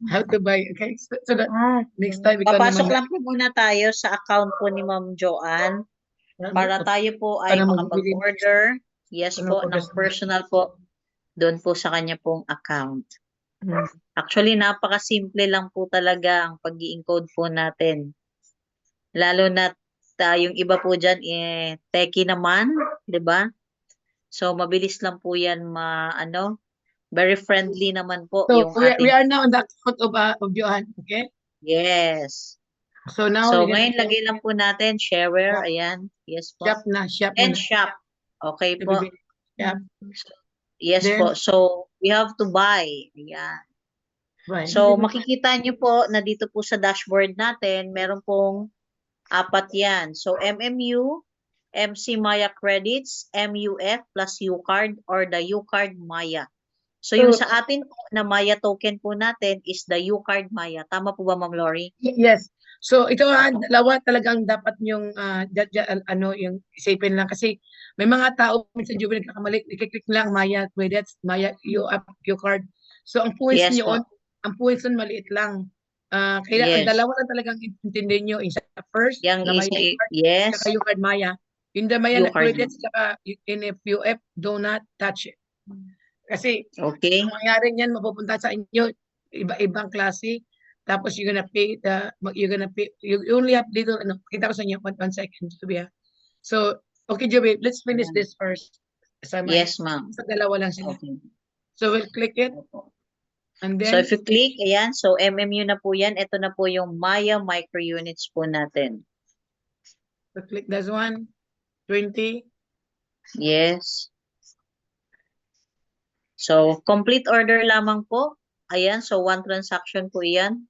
Speaker 1: how to buy. Okay, so that next time ikaw
Speaker 2: Papasok
Speaker 1: naman.
Speaker 2: lang po muna tayo sa account po ni Ma'am Joanne para tayo po ay makapag-order. Yes po, ng personal po. Doon po sa kanya pong account. Actually, napaka-simple lang po talaga ang pag-i-encode po natin. Lalo na yung iba po dyan, techie naman, di ba? So, mabilis lang po yan very friendly naman po
Speaker 1: So,
Speaker 2: yung ating...
Speaker 1: we are now on the account of Johan, okay?
Speaker 2: Yes.
Speaker 1: So, now...
Speaker 2: So, ngayon, lagay lang po natin, shareware, ayan. Yes po.
Speaker 1: Shop na, shop
Speaker 2: And
Speaker 1: muna.
Speaker 2: shop. Okay po.
Speaker 1: Shop.
Speaker 2: Yes
Speaker 1: Then,
Speaker 2: po. So, we have to buy. Ayan.
Speaker 1: Right.
Speaker 2: So, makikita nyo po na dito po sa dashboard natin, meron pong 4 yan. So, MMU, MC Maya Credits, MUF plus UCard or the UCard Maya. So, yung sa atin po na Maya token po natin is the UCard Maya. Tama po ba, Ma'am Lori?
Speaker 1: Yes. So, ito dalawa talagang dapat yung yung isipin lang kasi may mga tao minsan yung nagkakamali, i-click lang Maya Credits, Maya UCard. So, ang points
Speaker 2: Yes,
Speaker 1: niyo ang points nun maliit lang. Kaya ang dalawa lang talagang intindihin nyo, isa first,
Speaker 2: Yang
Speaker 1: na Maya UCard,
Speaker 2: yes.
Speaker 1: saka UCard Maya. Yung the Maya Credits, saka NFUF, do not touch it. Kasi,
Speaker 2: okay.
Speaker 1: ang mangyari niyan, mapupunta sa inyo, iba-ibang klase, tapos you're gonna pay, you only have dito, kita ko sa inyo, 1 second, Jubia. So, okay, Jubia, let's finish this first.
Speaker 2: Yes, ma'am.
Speaker 1: Sa dalawa lang sila.
Speaker 2: Okay.
Speaker 1: So, we'll click it. And
Speaker 2: So
Speaker 1: then,
Speaker 2: if you click, ayan, so MMU na po yan. Ito na po yung Maya Micro Units po natin.
Speaker 1: so click this one, 20.
Speaker 2: Yes. So, complete order lamang po. Ayan, so one transaction po yan.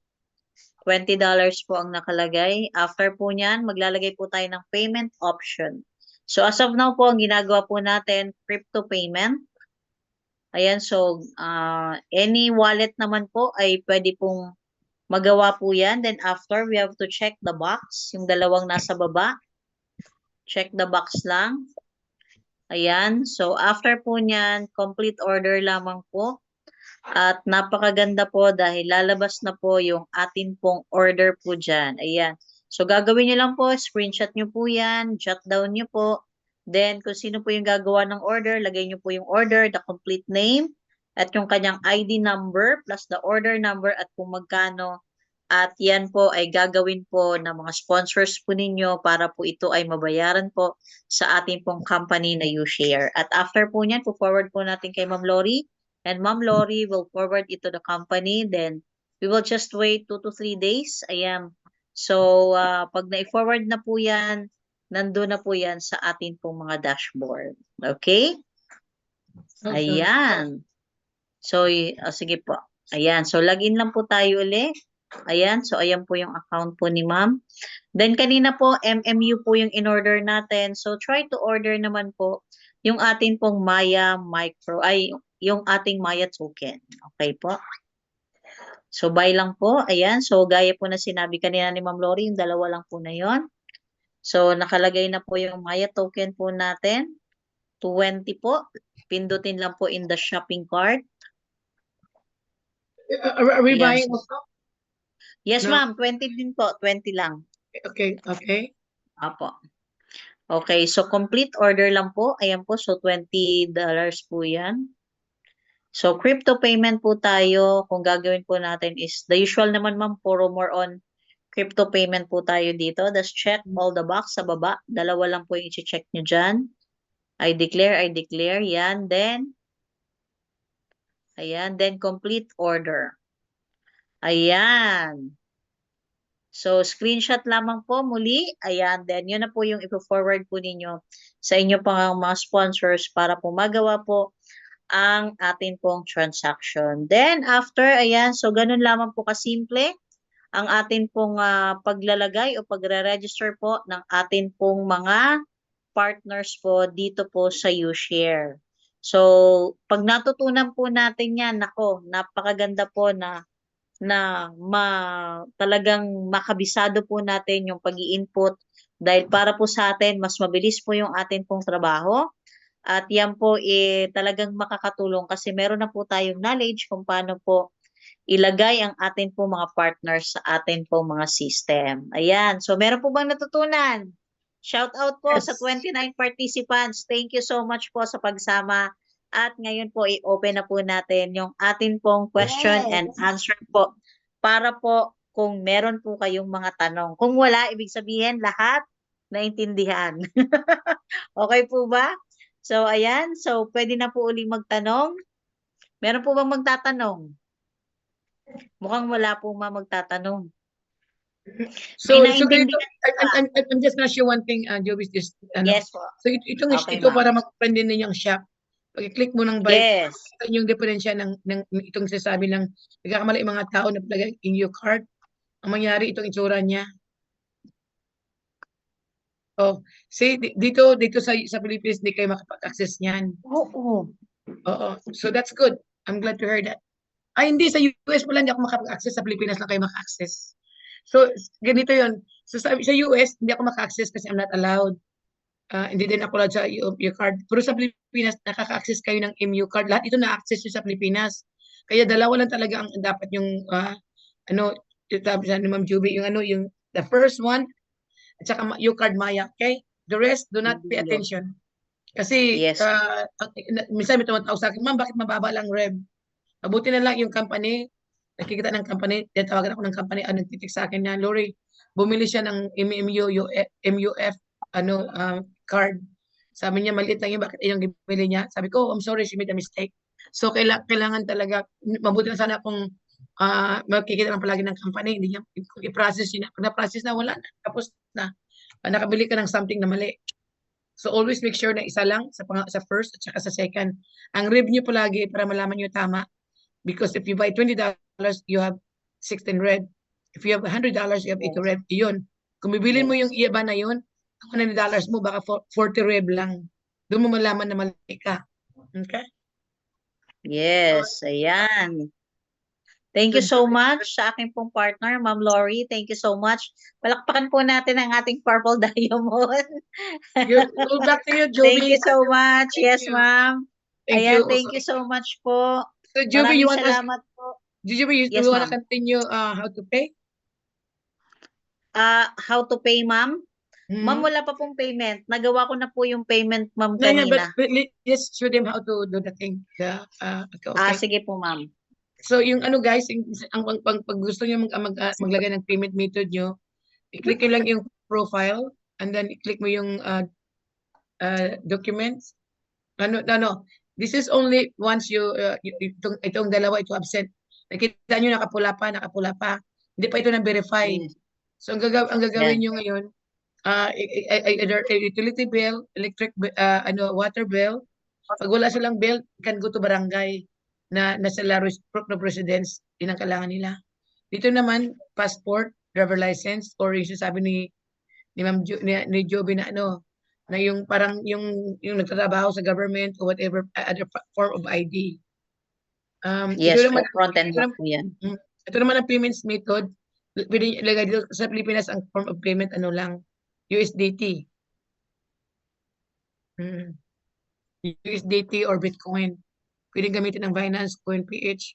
Speaker 2: $20 po ang nakalagay. After po niyan, maglalagay po tayo ng payment option. So, as of now po, ang ginagawa po natin, crypto payment. Ayan, so any wallet naman po ay pwede pong magawa po yan. Then after, we have to check the box. Yung dalawang nasa baba. Check the box lang. Ayan, so after po niyan, complete order lamang po. At napakaganda po dahil lalabas na po yung atin pong order po dyan. Ayan. So gagawin nyo lang po, screenshot nyo po yan, jot down nyo po. Then kung sino po yung gagawa ng order, lagay nyo po yung order, the complete name, at yung kanyang ID number, plus the order number at kung magkano. At yan po ay gagawin po ng mga sponsors po ninyo para po ito ay mabayaran po sa ating pong company na YouShare. At after po niyan, po-forward po natin kay Ma'am Lori. And Ma'am Lori will forward it to the company. Then we will just wait 2 to 3 days. Ayan. So pag na-forward na po yan, nandun na po yan sa ating pong mga dashboard. Okay? Ayan. So, sige po. Ayan. So, login lang po tayo ulit. Ayan. So, ayan po yung account po ni ma'am. Then, kanina po, MMU po yung in-order natin. So, try to order naman po yung ating pong Maya Micro, ay, yung ating Maya token. Okay po? So, buy lang po. Ayan. So, gaya po na sinabi kanina ni Ma'am Lori, yung dalawa lang po na yon. So, nakalagay na po yung Maya token po natin. 20 po. Pindutin lang po in the shopping cart.
Speaker 1: Are we
Speaker 2: Ayan.
Speaker 1: buying also?
Speaker 2: Yes,
Speaker 1: No.
Speaker 2: ma'am. 20 din po. 20 lang.
Speaker 1: Okay, okay.
Speaker 2: Apo. Okay, so complete order lang po. Ayan po. So, $20 po yan. So, crypto payment po tayo. Kung gagawin po natin is, the usual naman, ma'am, puro more on crypto payment po tayo dito. Just check all the box sa baba. Dalawa lang po yung i-check nyo dyan. I declare. Yan. Then, ayan. Then, complete order. Ayan. So, screenshot lamang po muli. Ayan. Then, yun na po yung ipo-forward po ninyo sa inyo pang mga sponsors para po magawa po ang atin pong transaction. Then, after, ayan. So, ganun lamang po kasimple ang atin pong paglalagay o pagre-register po ng atin pong mga partners po dito po sa YouShare. So, pag natutunan po natin yan, nako, napakaganda po na talagang makabisado po natin yung pag-i-input dahil para po sa atin, mas mabilis po yung atin pong trabaho. At yan po talagang makakatulong kasi meron na po tayong knowledge kung paano po ilagay ang atin po mga partners sa atin po mga system. Ayan. So, meron po bang natutunan? Shout out po
Speaker 1: Yes.
Speaker 2: sa 29 participants. Thank you so much po sa pagsama. At ngayon po, i-open na po natin yung atin pong question and answer po para po kung meron po kayong mga tanong. Kung wala, ibig sabihin lahat naintindihan. Okay po ba? So, ayan. So, pwede na po uling magtanong. Meron po bang magtatanong? Mukhang wala po magtatanong.
Speaker 1: So,
Speaker 2: May
Speaker 1: so ganito,
Speaker 2: naintindihan
Speaker 1: I'm just gonna share one thing, Jovis, is,
Speaker 2: Yes po.
Speaker 1: so itong
Speaker 2: Okay,
Speaker 1: ito
Speaker 2: ma'am.
Speaker 1: para mag-friend din ninyong shop. Pag-click mo ng buy,
Speaker 2: Yes.
Speaker 1: yung diferensya ng itong sasabi ng nagkakamali yung mga tao na palagay in your cart. Ang mangyari itong itsura niya. Oh, see dito sa Philippines di kayo makapag-access niyan.
Speaker 2: Oo.
Speaker 1: Oo. So that's good. I'm glad to hear that. Ay, hindi sa US pala hindi ako makapag-access, sa Pilipinas lang kayo maka-access. So ganito 'yon. So sa US hindi ako maka-access kasi I'm not allowed. Hindi din ako allowed sa your card. Pero sa Pilipinas nakaka-access kayo ng MU card. Lahat ito na-access nyo sa Pilipinas. Kaya dalawa lang talaga ang dapat yung sabi ni Ma'am Juby, yung yung the first one at saka yung card Maya, okay? The rest do not pay attention. Kasi
Speaker 2: Yes.
Speaker 1: minsan may tumatawag sa akin, ma'am, bakit mababa lang rev? Mabuti na lang yung company, nakikita ng company, tatawagan ako ng company, nagtitik sa akin na, Lori, bumili siya ng MUF card. Sabi niya, maliit lang yun, bakit yung bibili niya? Sabi ko, I'm sorry, she made a mistake. So kailangan talaga, mabuti na sana kung makikita lang palagi ng company, hindi niya kung i-process niya. Pag na-process na, wala na. Tapos na. Nakabili ka ng something na mali. So always make sure na isa lang sa first at saka sa second. Ang rib niyo palagi para malaman niyo tama. Because if you buy $20, you have 16 red. If you have $100, you have 80 red. Iyon. Kung bibilin mo yung iba na yun, ang $100 mo, baka 40 red lang. Doon mo malaman na mali ka. Okay?
Speaker 2: Yes, ayan. Thank you so much sa aking pong partner, Ma'am Lori. Thank you so much. Palakpakan po natin ang ating Purple Diamond.
Speaker 1: Go back to you, Joby.
Speaker 2: Thank you so much.
Speaker 1: Thank
Speaker 2: Yes,
Speaker 1: you.
Speaker 2: ma'am.
Speaker 1: Thank
Speaker 2: Ayan,
Speaker 1: you.
Speaker 2: thank you so much po.
Speaker 1: So, Joby, you want us,
Speaker 2: Salamat po.
Speaker 1: Joby,
Speaker 2: Yes,
Speaker 1: you want to
Speaker 2: ma'am.
Speaker 1: continue how to pay?
Speaker 2: How to pay, ma'am? Ma'am, wala pa pong payment. Nagawa ko na po yung payment, ma'am,
Speaker 1: No,
Speaker 2: kanina.
Speaker 1: but just show them how to do the thing. Okay.
Speaker 2: Sige po, ma'am.
Speaker 1: So, yung ano guys, pag gusto nyo maglagay ng payment method nyo, i-click nyo lang yung profile, and then i-click mo yung documents. This is only once itong dalawa, ito absent. Nakita nyo nakapula pa. Hindi pa ito na-verify.
Speaker 2: Yes.
Speaker 1: So, ang gagawin nyo ngayon, either a utility bill, electric, water bill. Pag wala silang bill, can go to barangay na nasa proof of residence, yun ang kailangan nila. Dito naman, passport, driver license, or yung sabi ni Ma'am ni Joby na na yung parang yung nagtatrabaho sa government or whatever other form of ID.
Speaker 2: Yes,
Speaker 1: ito naman,
Speaker 2: front and back po yan.
Speaker 1: Ito naman ang payments method. Pwede ilagay dito sa Pilipinas ang form of payment lang, USDT. USDT or Bitcoin. Pwede gamitin ng Binance, CoinPH.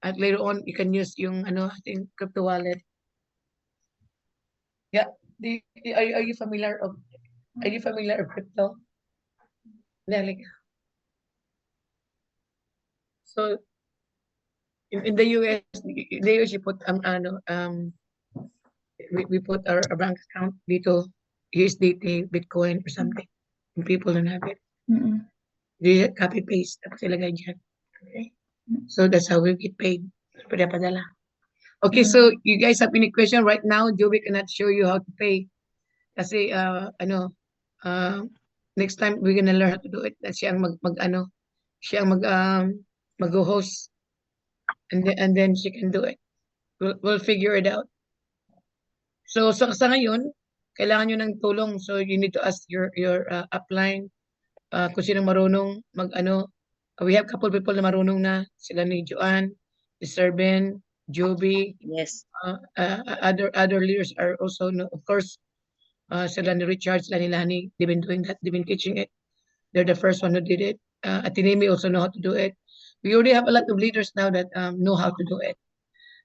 Speaker 1: At later on, you can use yung ating crypto wallet. Yeah. Are you familiar of crypto? So in the US, they usually put we put our bank account dito, USDT, Bitcoin or something. And people don't have it. They copy paste tapos ilagay dyan. Okay? So that's how we get paid. Padala. Okay, so you guys have any question right now? Joby cannot show you how to pay. Kasi next time we're gonna learn how to do it. Siya ang mag-host, and then she can do it. We'll figure it out. So sa ngayon, kailangan nyo ng tulong. So you need to ask your upline kung sino marunong we have couple people na marunong na, sila ni Joanne, si Serben, Joby.
Speaker 2: Yes.
Speaker 1: Other leaders are also, of course, sila ni Richard, sila ni Lani, they've been doing that, they've been teaching it. They're the first one who did it. Atinemi also know how to do it. We already have a lot of leaders now that know how to do it.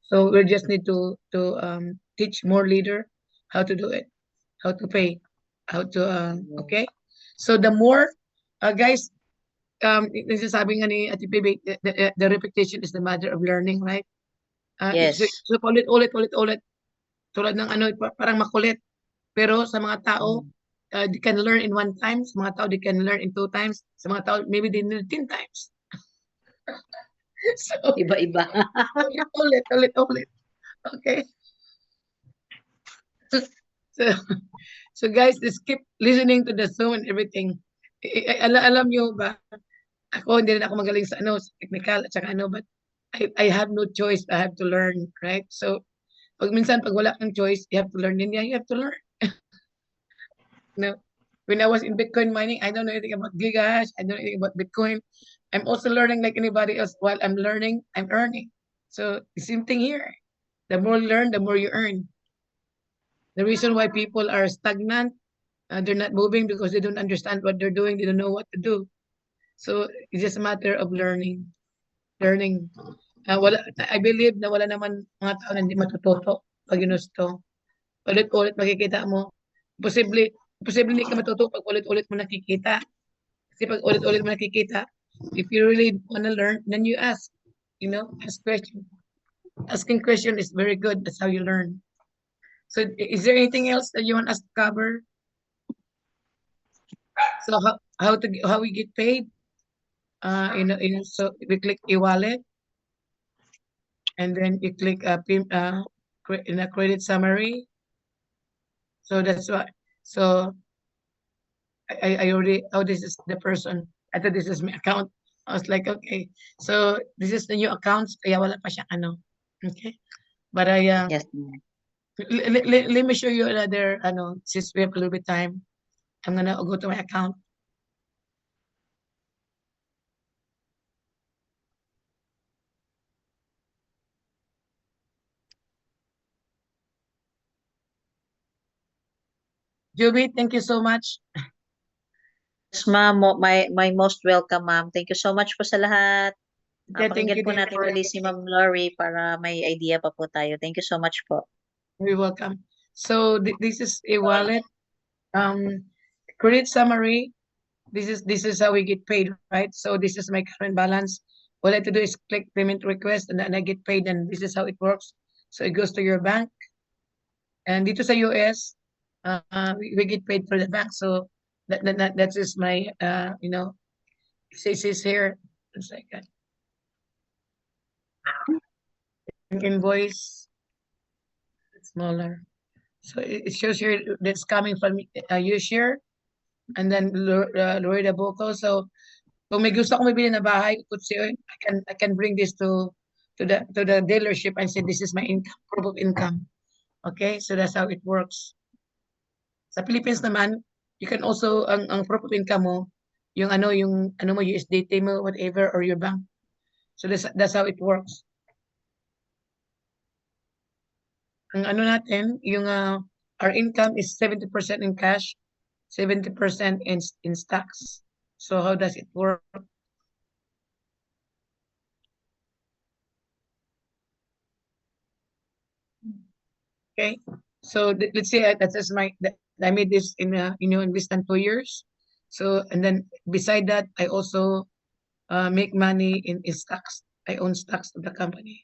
Speaker 1: So we just need to teach more leader how to do it, how to pay, how to okay. So the more guys, nagsasabi nga ni Ate Bebe, the repetition is the mother of learning, right?
Speaker 2: Yes.
Speaker 1: So ulit. Tulad ng parang makulit. Pero sa mga tao, they can learn in 1 time. Sa mga tao, they can learn in 2 times. Sa mga tao, maybe they need 10 times. So,
Speaker 2: Iba-iba.
Speaker 1: ulit. Okay. So guys, just keep listening to the Zoom and everything. Alam nyo ba, ako hindi rin ako magaling sa technical at saka but I have no choice. I have to learn, right? So pag wala kang choice, you have to learn. Then you have to learn. When I was in Bitcoin mining, I don't know anything about Gigahash. I don't know anything about Bitcoin. I'm also learning like anybody else. While I'm learning, I'm earning. So the same thing here. The more you learn, the more you earn. The reason why people are stagnant, they're not moving because they don't understand what they're doing. They don't know what to do. So it's just a matter of learning. I believe na wala naman mga tao na hindi matututo pag ginusto. Ulit-ulit makikita mo. Posible hindi ka matuto pag ulit-ulit mo nakikita. Kasi pag ulit-ulit mo nakikita, if you really want to learn, then you ask. Ask question. Asking question is very good. That's how you learn. So is there anything else that you want us to cover? So how we get paid? So we click e-wallet, and then you click in a credit summary. So that's why. So I already, oh, this is the person. I thought this is my account. I was like, okay. So this is the new accounts. Kaya wala pa siyang ano. Okay. But
Speaker 2: Yes, ma'am.
Speaker 1: let me show you another, since we have a little bit time. I'm gonna go to my account. Juby, thank you so much.
Speaker 2: Yes, ma'am. My most welcome, ma'am. Thank you so much po sa lahat.
Speaker 1: Okay, thank
Speaker 2: Pakinggan
Speaker 1: you
Speaker 2: po
Speaker 1: din
Speaker 2: natin
Speaker 1: for
Speaker 2: uli si Ma'am Lori para may idea pa po tayo. Thank you so much po.
Speaker 1: You're welcome. So this is a wallet. Credit summary. This is how we get paid, right? So this is my current balance. All I have to do is click payment request, and then I get paid, and this is how it works. So it goes to your bank, and dito sa US, we get paid for the bank. So that is my it says here, it's like an invoice, it's smaller. So it shows here that's coming from UShare, and then Florida Boco. So kung may gusto akong mabili na bahay, I can bring this to the dealership and say this is my income, proof of income. Okay, so that's how it works. Sa Philippines naman, you can also ang proof of income mo, yung mo USDT mo, whatever, or your bank. So that's how it works. Ang natin, yung our income is 70% in cash, 70% in stocks. So how does it work? Okay, so let's say I made this in less than 2 years. So and then beside that, I also make money in stocks. I own stocks of the company.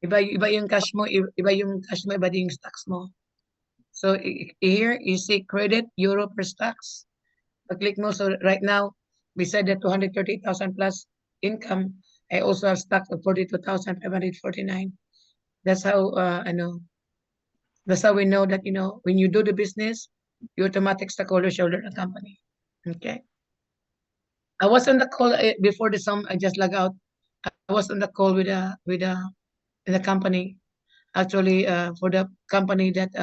Speaker 1: Iba yung cash mo, iba yung cash mo, iba din yung stocks mo. So here you see credit euro per stocks. Pag-click mo, so right now, beside the 230,000 plus income, I also have stocks of 42,549. That's how that's how we know that when you do the business, you automatic stockholder shareholder the company. Okay. I was on the call before the sum. I just log out. I was on the call with in the company, actually for the company that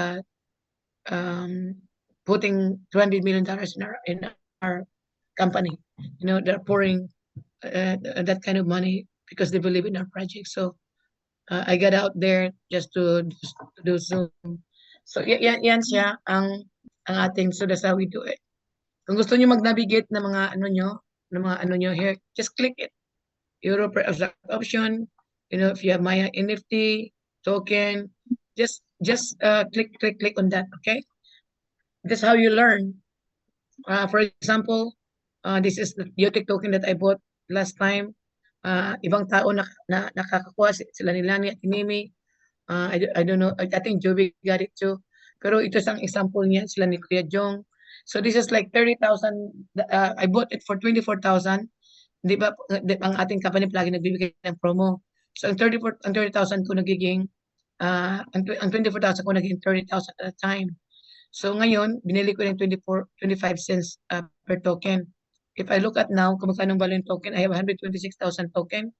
Speaker 1: putting $20 million in our company. They're pouring that kind of money because they believe in our project. So I got out there just to do Zoom. So yan siya ang ating, so that's how we do it. Kung gusto niyo mag-navigate ng mga ano nyo here, just click it. Euro per option, if you have Maya NFT token, just click on that, okay? That's how you learn. For example, this is the Yotic token that I bought last time. Ibang tao nakakakuha, sila ni Lani at Mimi. I don't know, I think Joby got it too. Pero ito isang example niya, sila ni Kuya Jong. So this is like 30,000. I bought it for 24,000. Di ba, ang ating company palagi nagbibigay ng promo. So ang 30,000 ko nagiging, ang 24,000 ko naging 30,000 at a time. So ngayon, binili ko ng 25 cents per token. If I look at now, kung magkano ang value ng token, I have 126,000 token.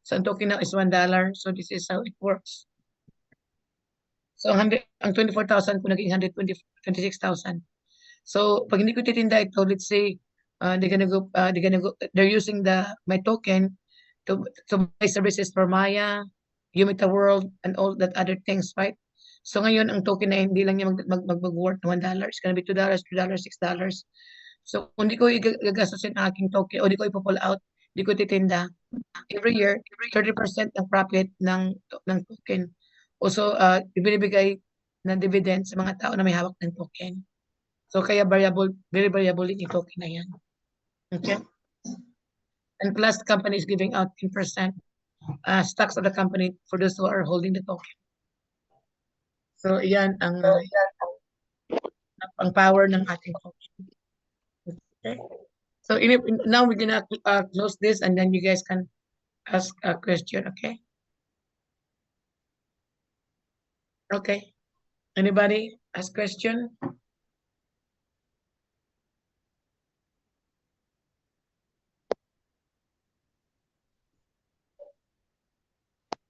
Speaker 1: So ang token now is $1. So this is how it works. So ang 24,000 ko naging 126,000. So pag hindi ko titinda ito, let's say they're using my token to buy services for Maya, Umita World, and all that other things, right? So ngayon ang token na hindi lang niya mag-worth $1. It's gonna be $2, $3, $6. So kung di ko igagastusin ang aking token o di ko ipo-pull out, di ko titinda, every year 30% ng profit ng token. Also ibinibigay ng dividend sa mga tao na may hawak ng token. So kaya very variable din yung token na yan. Okay? And plus the company is giving out 10% stocks of the company for those who are holding the token. So yan ang power ng ating token. Okay? So now we're gonna close this, and then you guys can ask a question. Okay. Okay. Anybody ask question?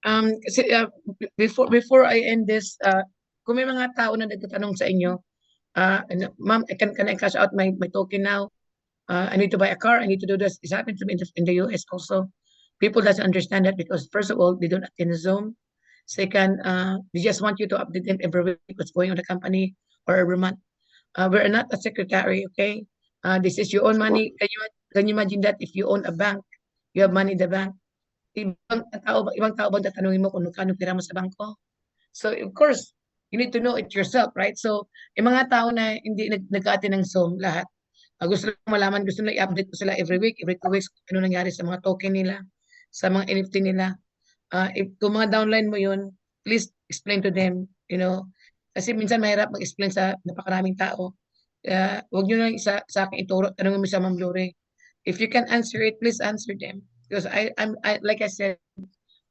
Speaker 1: Kasi, before I end this, kung may mga tao na nagtatanong sa inyo, ma'am, can I cash out my token now? I need to buy a car. I need to do this. It's happened to me in the US also. People doesn't understand that because first of all, they don't attend Zoom. Second, they just want you to update them every week what's going on in the company or every month. We're not a secretary, okay? This is your own money. Can you imagine that if you own a bank, you have money in the bank? Ibang tao bang tatanungin mo kung magkano pera mo sa bangko? So, of course, you need to know it yourself, right? So, yung mga tao na hindi nag-attend ng Zoom, lahat, gusto lang malaman, gusto nila i-update ko sila every week, every 2 weeks, ano nangyari sa mga token nila, sa mga NFT nila. If kung mga downline mo yun, please explain to them, kasi minsan mahirap mag-explain sa napakaraming tao. Huwag nyo lang sa akin ituro, tanongin mo sa Ma'am Lore. If you can answer it, please answer them. Because like I said,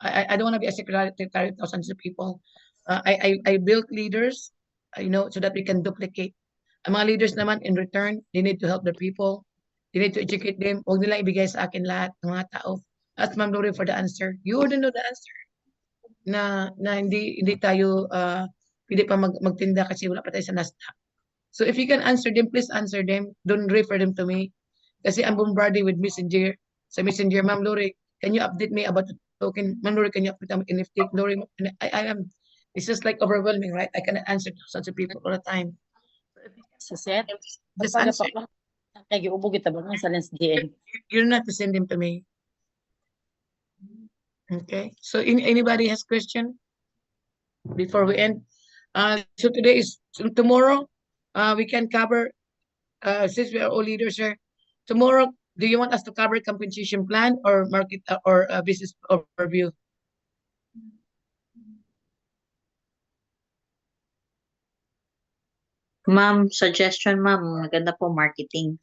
Speaker 1: I don't want to be a secretary to thousands of people. I built leaders, so that we can duplicate. Ang mga leaders naman, in return, they need to help the people. They need to educate them. Huwag nila ibigay sa akin lahat ng mga tao. Ask Ma'am Lore for the answer. You wouldn't know the answer. Na hindi tayo pwede pa magtinda kasi wala pa tayo sa Nasdaq. So if you can answer them, please answer them. Don't refer them to me. Kasi I'm bombarded with messenger. Sa messenger, Ma'am Lore, can you update me about the token? Ma'am Lore, can you update me NFT? Lore, it's just like overwhelming, right? I cannot answer to such people all the time.
Speaker 5: Si Seth,
Speaker 1: Just answer.
Speaker 5: kay giubog kita ba sa Lens GN.
Speaker 1: You don't have to send them to me. Okay. So anybody has question before we end? So tomorrow, we can cover, since we are all leaders here, tomorrow, do you want us to cover compensation plan or market or business overview?
Speaker 2: Ma'am, suggestion ma'am, maganda po marketing.